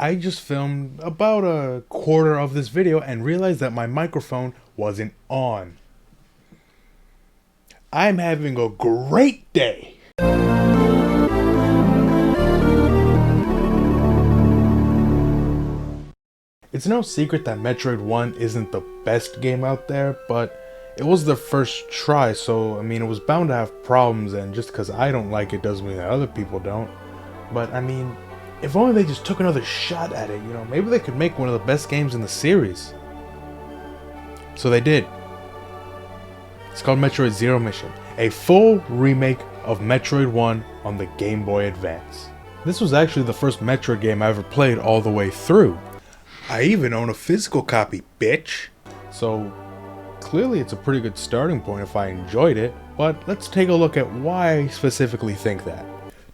I just filmed about a quarter of this video and realized that my microphone wasn't on. I'm having a great day. It's no secret that Metroid 1 isn't the best game out there, but it was their first try, so I mean it was bound to have problems, and just because I don't like it doesn't mean that other people don't. But I mean, if only they just took another shot at it, maybe they could make one of the best games in the series. So they did. It's called Metroid Zero Mission, a full remake of Metroid 1 on the Game Boy Advance. This was actually the first Metroid game I ever played all the way through. I even own a physical copy, bitch! So clearly it's a pretty good starting point if I enjoyed it, but let's take a look at why I specifically think that.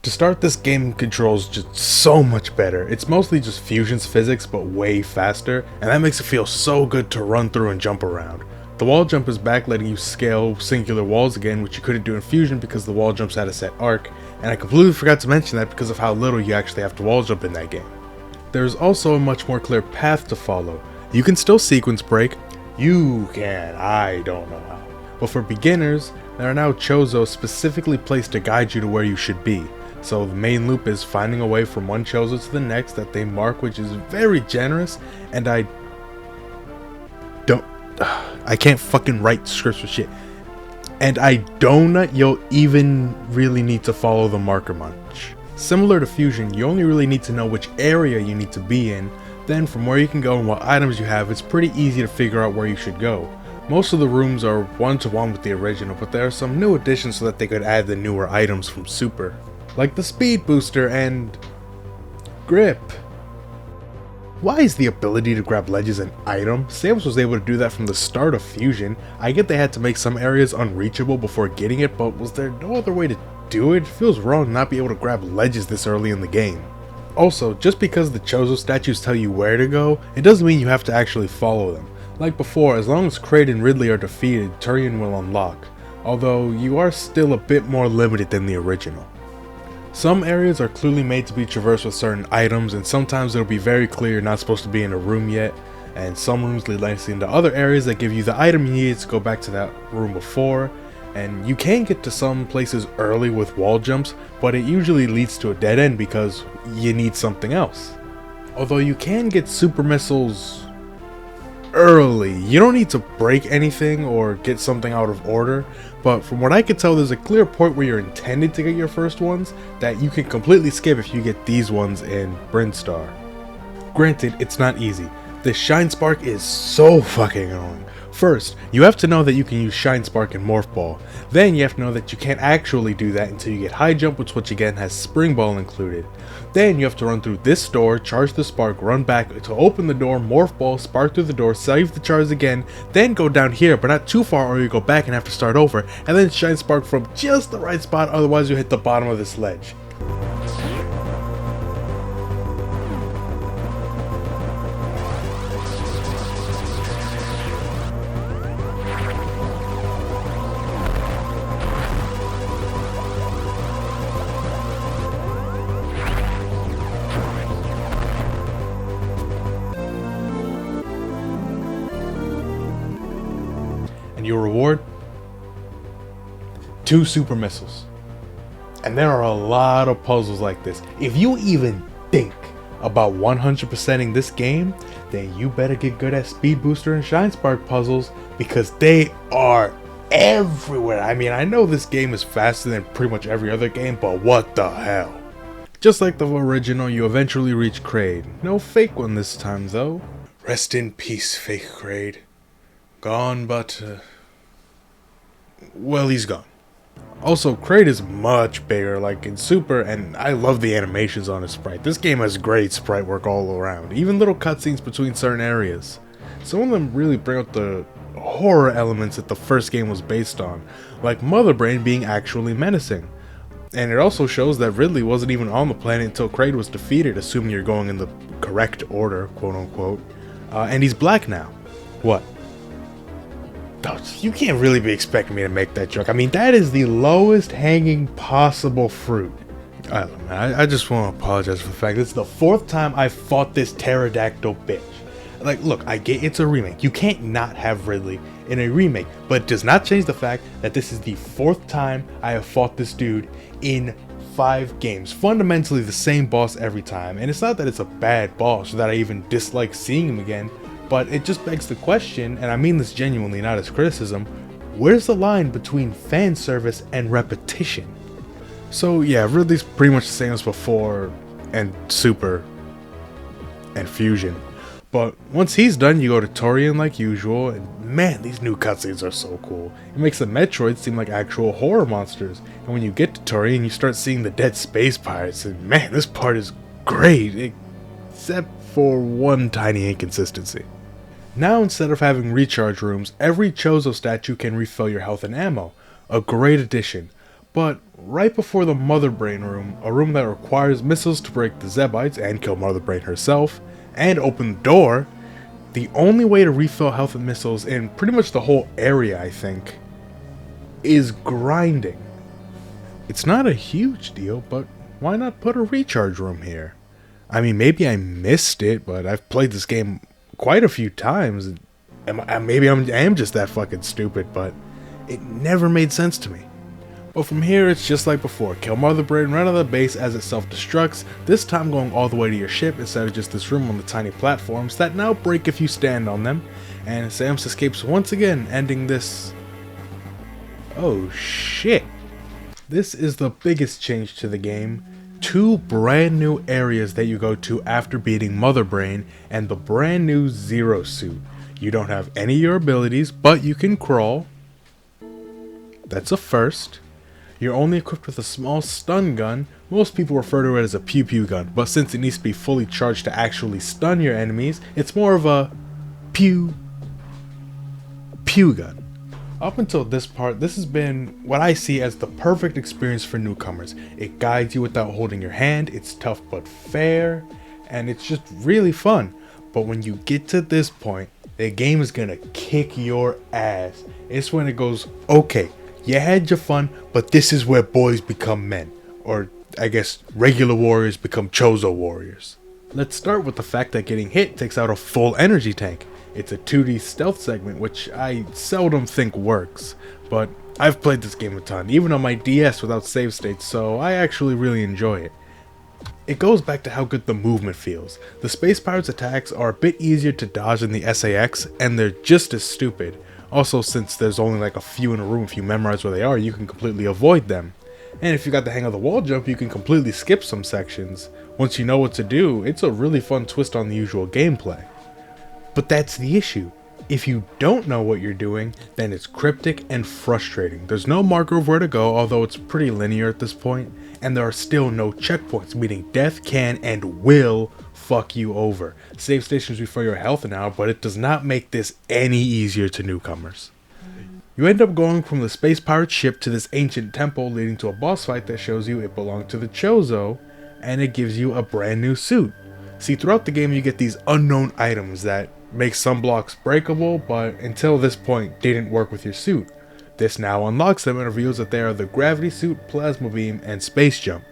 To start, this game controls just so much better. It's mostly just Fusion's physics, but way faster, and that makes it feel so good to run through and jump around. The wall jump is back, letting you scale singular walls again, which you couldn't do in Fusion because the wall jumps had a set arc, and I completely forgot to mention that because of how little you actually have to wall jump in that game. There's also a much more clear path to follow. You can still sequence break. You can, I don't know how. But for beginners, there are now Chozos specifically placed to guide you to where you should be. So the main loop is finding a way from one Chozo to the next that they mark, which is very generous, and I can't fucking write scripts for shit. And I don't you'll even really need to follow the marker much. Similar to Fusion, you only really need to know which area you need to be in, then from where you can go and what items you have, it's pretty easy to figure out where you should go. Most of the rooms are one-to-one with the original, but there are some new additions so that they could add the newer items from Super, like the speed booster and grip. Why is the ability to grab ledges an item? Samus was able to do that from the start of Fusion. I get they had to make some areas unreachable before getting it, but was there no other way to do it? It feels wrong to not be able to grab ledges this early in the game. Also, just because the Chozo statues tell you where to go, it doesn't mean you have to actually follow them. Like before, as long as Kraid and Ridley are defeated, Turian will unlock, although you are still a bit more limited than the original. Some areas are clearly made to be traversed with certain items, and sometimes it'll be very clear you're not supposed to be in a room yet, and some rooms lead nicely into other areas that give you the item you needed to go back to that room before, and you can get to some places early with wall jumps, but it usually leads to a dead end because you need something else. Although you can get super missiles early. You don't need to break anything or get something out of order, but from what I can tell, there's a clear point where you're intended to get your first ones that you can completely skip if you get these ones in Brinstar. Granted, it's not easy. The Shine Spark is so fucking annoying. First, you have to know that you can use Shine Spark and Morph Ball. Then you have to know that you can't actually do that until you get High Jump, which again has Spring Ball included. Then you have to run through this door, charge the spark, run back to open the door, Morph Ball, spark through the door, save the charge again, then go down here, but not too far or you go back and have to start over, and then Shine Spark from just the right spot, otherwise you hit the bottom of this ledge. And your reward? 2 super missiles. And there are a lot of puzzles like this. If you even think about 100%ing this game, then you better get good at Speed Booster and Shine Spark puzzles, because they are everywhere. I mean, I know this game is faster than pretty much every other game, but what the hell? Just like the original, you eventually reach Kraid. No fake one this time though. Rest in peace, fake Kraid. Gone, but well, he's gone. Also, Kraid is much bigger like in Super, and I love the animations on his sprite. This game has great sprite work all around, even little cutscenes between certain areas. Some of them really bring out the horror elements that the first game was based on, like Mother Brain being actually menacing. And it also shows that Ridley wasn't even on the planet until Kraid was defeated, assuming you're going in the correct order, quote unquote. And he's black now. What? You can't really be expecting me to make that joke. I mean, that is the lowest hanging possible fruit. I don't know, man. I just want to apologize for the fact this is the 4th time I fought this pterodactyl bitch. Like, look, I get it's a remake. You can't not have Ridley in a remake, but it does not change the fact that this is the 4th time I have fought this dude in 5 games. Fundamentally the same boss every time, and it's not that it's a bad boss or that I even dislike seeing him again, but it just begs the question, and I mean this genuinely, not as criticism, where's the line between fan service and repetition? So yeah, Ridley's pretty much the same as before, and Super, and Fusion. But once he's done, you go to Torian like usual, and man, these new cutscenes are so cool. It makes the Metroids seem like actual horror monsters, and when you get to Torian, you start seeing the dead space pirates, and man, this part is great, except for one tiny inconsistency. Now instead of having recharge rooms, every Chozo statue can refill your health and ammo, a great addition. But right before the Mother Brain room, a room that requires missiles to break the Zebites and kill Mother Brain herself, and open the door, the only way to refill health and missiles in pretty much the whole area, I think, is grinding. It's not a huge deal, but why not put a recharge room here? I mean, maybe I missed it, but I've played this game quite a few times, and maybe I am just that fucking stupid, but it never made sense to me. But from here, it's just like before. Kill Mother Brain, run out of the base as it self-destructs, this time going all the way to your ship instead of just this room on the tiny platforms that now break if you stand on them. And Samus escapes once again, ending this... Oh shit. This is the biggest change to the game. 2 brand new areas that you go to after beating Mother Brain, and the brand new Zero Suit. You don't have any of your abilities, but you can crawl. That's a first. You're only equipped with a small stun gun. Most people refer to it as a pew pew gun, but since it needs to be fully charged to actually stun your enemies, it's more of a pew gun. Up until this part, this has been what I see as the perfect experience for newcomers. It guides you without holding your hand, it's tough but fair, and it's just really fun. But when you get to this point, the game is gonna kick your ass. It's when it goes, okay, you had your fun, but this is where boys become men. Or, I guess, regular warriors become Chozo warriors. Let's start with the fact that getting hit takes out a full energy tank. It's a 2D stealth segment, which I seldom think works. But I've played this game a ton, even on my DS without save states, so I actually really enjoy it. It goes back to how good the movement feels. The Space Pirates attacks are a bit easier to dodge than the SAX, and they're just as stupid. Also, since there's only like a few in a room, if you memorize where they are, you can completely avoid them. And if you got the hang of the wall jump, you can completely skip some sections. Once you know what to do, it's a really fun twist on the usual gameplay. But that's the issue. If you don't know what you're doing, then it's cryptic and frustrating. There's no marker of where to go, although it's pretty linear at this point, and there are still no checkpoints, meaning death can and will fuck you over. Save stations refill your health now, but it does not make this any easier to newcomers. You end up going from the Space Pirate ship to this ancient temple, leading to a boss fight that shows you it belonged to the Chozo, and it gives you a brand new suit. See, throughout the game you get these unknown items that make some blocks breakable, but until this point didn't work with your suit. This now unlocks them and reveals that they are the gravity suit, plasma beam, and space jump.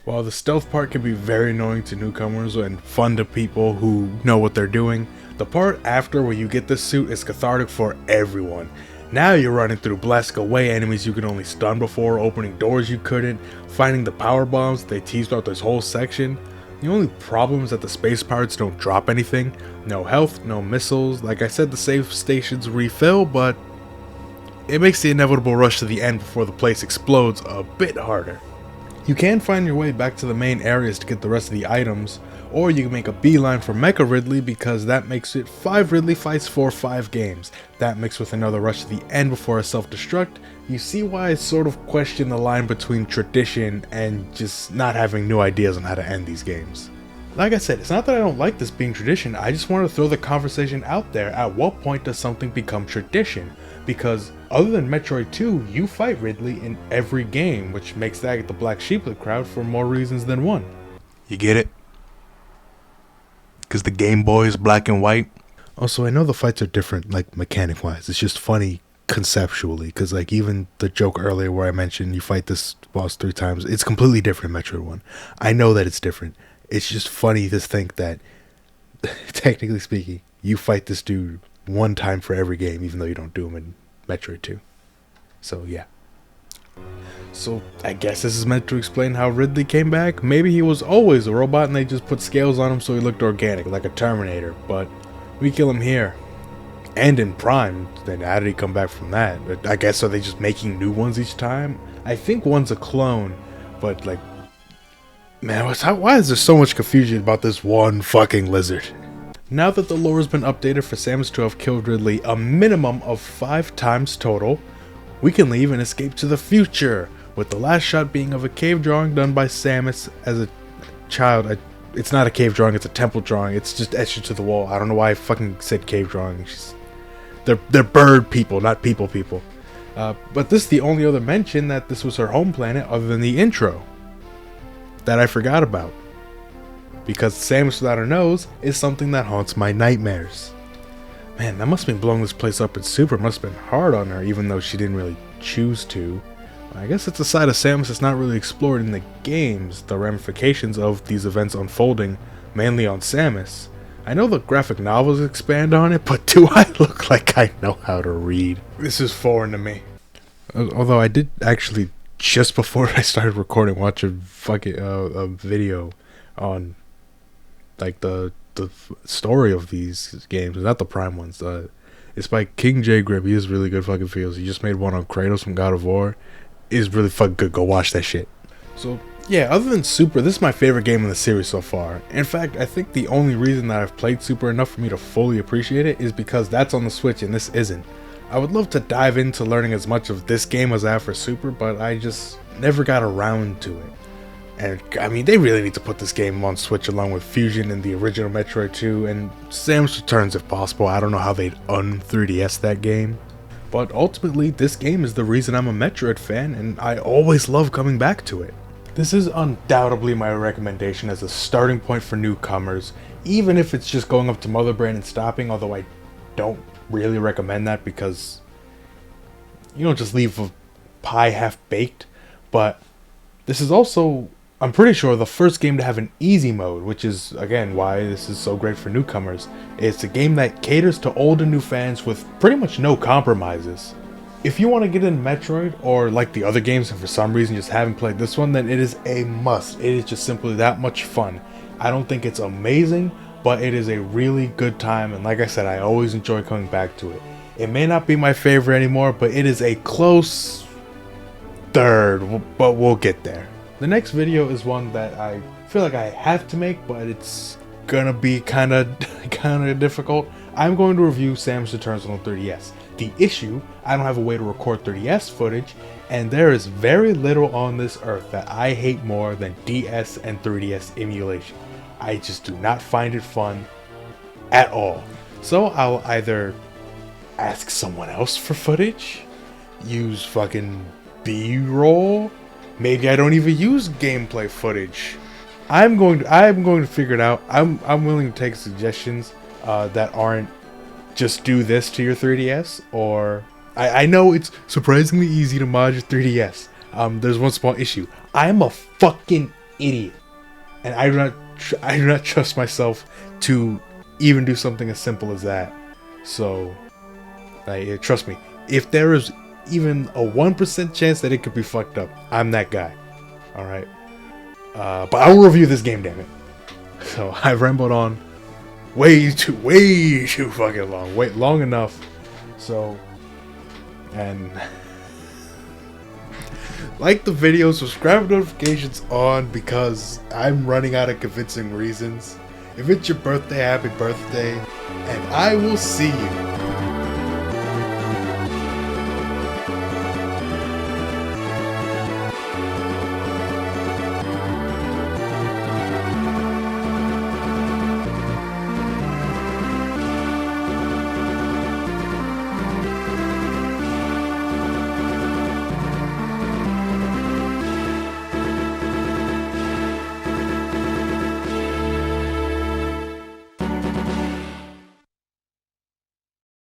While the stealth part can be very annoying to newcomers and fun to people who know what they're doing, the part after where you get this suit is cathartic for everyone. Now you're running through blasting away enemies you could only stun before, opening doors you couldn't, finding the power bombs they teased out this whole section. The only problem is that the Space Pirates don't drop anything. No health, no missiles. Like I said, the save stations refill, but it makes the inevitable rush to the end before the place explodes a bit harder. You can find your way back to the main areas to get the rest of the items, or you can make a beeline for Mecha Ridley because that makes it 5 Ridley fights for 5 games. That mixed with another rush to the end before a self-destruct, you see why I sort of question the line between tradition and just not having new ideas on how to end these games. Like I said, it's not that I don't like this being tradition, I just want to throw the conversation out there. At what point does something become tradition? Because other than Metroid 2, you fight Ridley in every game, which makes that the black sheep of the crowd for more reasons than one. You get it? Because the Game Boy is black and white? Also, I know the fights are different, like mechanic-wise. It's just funny conceptually, because like even the joke earlier where I mentioned you fight this boss 3 times, it's completely different in Metroid 1. I know that it's different. It's just funny to think that technically speaking, you fight this dude 1 time for every game, even though you don't do him in Metroid 2. So yeah. So I guess this is meant to explain how Ridley came back. Maybe he was always a robot and they just put scales on him so he looked organic, like a Terminator. But we kill him here. And in Prime. Then how did he come back from that? I guess, are they just making new ones each time? I think one's a clone. But like, man, why is there so much confusion about this one fucking lizard? Now that the lore has been updated for Samus to have killed Ridley a minimum of 5 times total, we can leave and escape to the future, with the last shot being of a cave drawing done by Samus as a child. It's not a cave drawing, it's a temple drawing. It's just etched into the wall. I don't know why I fucking said cave drawing. They're bird people, not people. But this is the only other mention that this was her home planet other than the intro that I forgot about. Because Samus without her nose is something that haunts my nightmares. Man, that must have been blowing this place up in Super. Must have been hard on her, even though she didn't really choose to. I guess it's a side of Samus that's not really explored in the games, the ramifications of these events unfolding, mainly on Samus. I know the graphic novels expand on it, but do I look like I know how to read? This is foreign to me. Although I did actually, just before I started recording, watch a fucking a video on like the story of these games, not the Prime ones. It's by King J Grib. He has really good fucking feels. He just made one on Kratos from God of War. It's really fucking good. Go watch that shit. So yeah, other than Super, this is my favorite game in the series so far. In fact, I think the only reason that I've played Super enough for me to fully appreciate it is because that's on the Switch and this isn't. I would love to dive into learning as much of this game as I have for Super, but I just never got around to it. And I mean, they really need to put this game on Switch along with Fusion and the original Metroid 2 and Samus Returns if possible. I don't know how they'd un-3DS that game. But ultimately, this game is the reason I'm a Metroid fan, and I always love coming back to it. This is undoubtedly my recommendation as a starting point for newcomers, even if it's just going up to Mother Brain and stopping, although I don't really recommend that because you don't just leave a pie half-baked. But this is also, I'm pretty sure, the first game to have an easy mode, which is, again, why this is so great for newcomers. It's a game that caters to old and new fans with pretty much no compromises. If you want to get in Metroid, or like the other games and for some reason just haven't played this one, then it is a must. It is just simply that much fun. I don't think it's amazing, but it is a really good time, and like I said, I always enjoy coming back to it. It may not be my favorite anymore, but it is a close third, but we'll get there. The next video is one that I feel like I have to make, but it's gonna be kinda difficult. I'm going to review Samus Returns on 3DS. The issue, I don't have a way to record 3DS footage, and there is very little on this earth that I hate more than DS and 3DS emulation. I just do not find it fun at all. So I'll either ask someone else for footage, use fucking B-roll, maybe I don't even use gameplay footage. I'm going to figure it out. I'm willing to take suggestions that aren't just do this to your 3DS, or I know it's surprisingly easy to mod your 3DS. There's one small issue. I'm a fucking idiot, and I do not trust myself to even do something as simple as that. So, trust me, if there is even a 1% chance that it could be fucked up, I'm that guy. All right, but I will review this game, damn it. So I've rambled on way too fucking long. Wait, long enough. So, and like the video, subscribe, notifications on, because I'm running out of convincing reasons. If it's your birthday, happy birthday, and I will see you